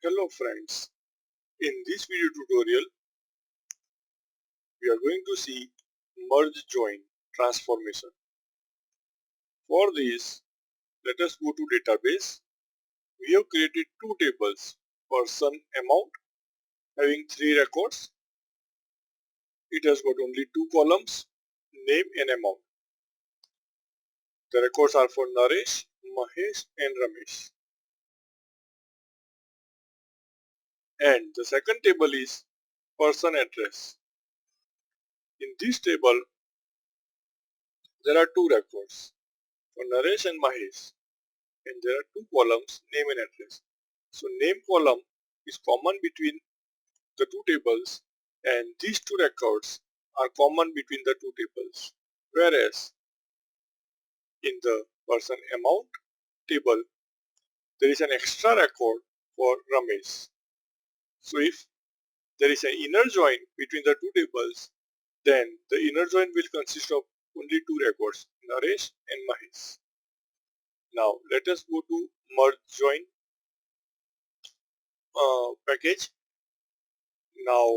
Hello friends, in this video tutorial we are going to see merge join transformation. For this, let us go to database. We have created two tables, person amount having 3 records. It has got only 2 columns, name and amount. The records are for Naresh, Mahesh and Ramesh. And the second table is person address. In this table there are 2 records for Naresh and Mahesh. And there are 2 columns, name and address. So name column is common between the 2 tables and these 2 records are common between the 2 tables. Whereas in the person amount table there is an extra record for Ramesh. So if there is an inner join between the 2 tables, then the inner join will consist of only 2 records, Naresh and Mahesh. Now let us go to merge join package. Now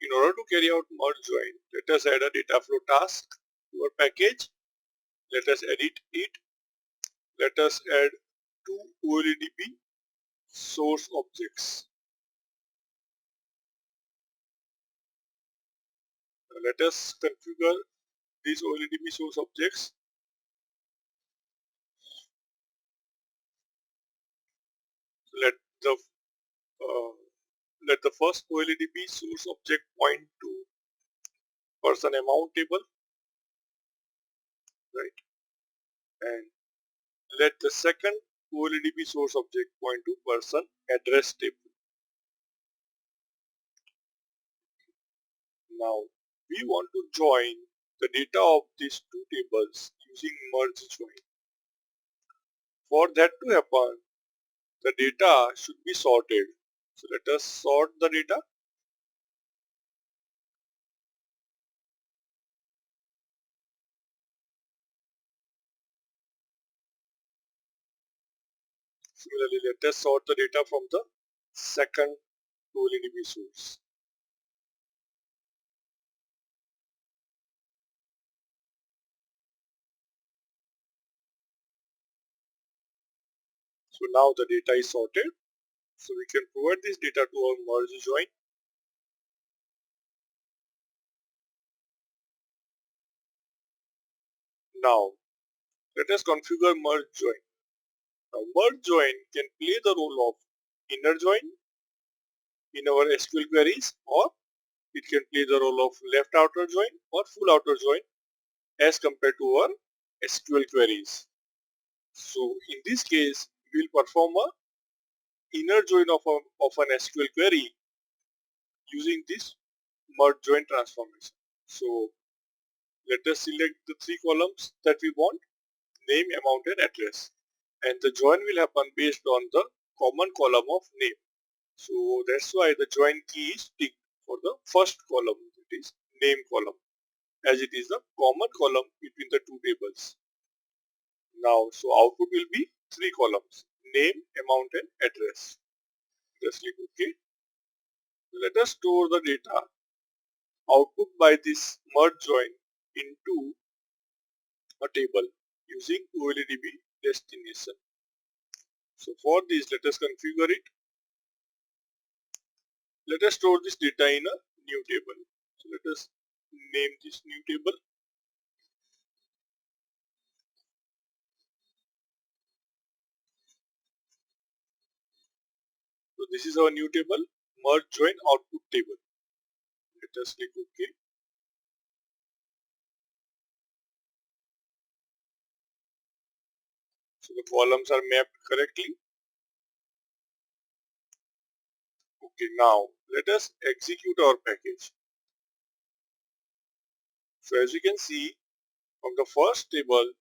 in order to carry out merge join, let us add a data flow task to our package. Let us edit it. Let us add 2 OLEDB source objects. Let us configure these OLEDB source objects. Let the uh, let the first OLEDB source object point to person amount table, right? And let the second OLEDB source object point to person address table. Now we want to join the data of these 2 tables using merge join. For that to happen, the data should be sorted. So let us sort the data. Similarly, let us sort the data from the second OLEDB source. So now the data is sorted. So we can provide this data to our merge join. Now let us configure merge join. Now merge join can play the role of inner join in our SQL queries, or it can play the role of left outer join or full outer join as compared to our SQL queries. So in this case, we will perform a inner join of an SQL query using this merge join transformation. So let us select the 3 columns that we want, name, amount and address. And the join will happen based on the common column of name. So that's why the join key is ticked for the first column, that is name column, as it is the common column between the 2 tables. Now, so output will be 3 columns, name, amount and address. Just click OK. Let us store the data output by this merge join into a table using OLEDB destination. So for this, let us configure it. Let us store this data in a new table. So let us name this new table. So this is our new table, merge join output table. Let us click OK. So the columns are mapped correctly. Okay, now let us execute our package. So as you can see, from the first table,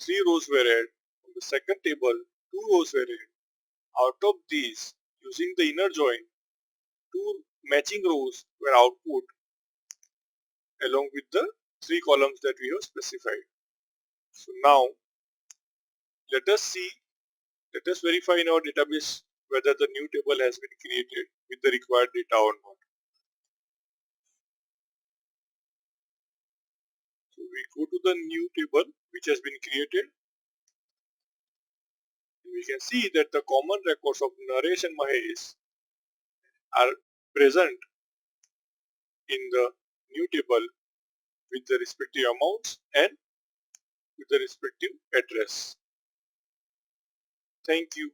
3 rows were added. From the second table, 2 rows were added. Out of these, using the inner join, 2 matching rows were output along with the 3 columns that we have specified. So now let us see, Let us verify in our database whether the new table has been created with the required data or not. So we go to the new table which has been created. We can see that the common records of Naresh and Mahesh are present in the new table with the respective amounts and with the respective address. Thank you.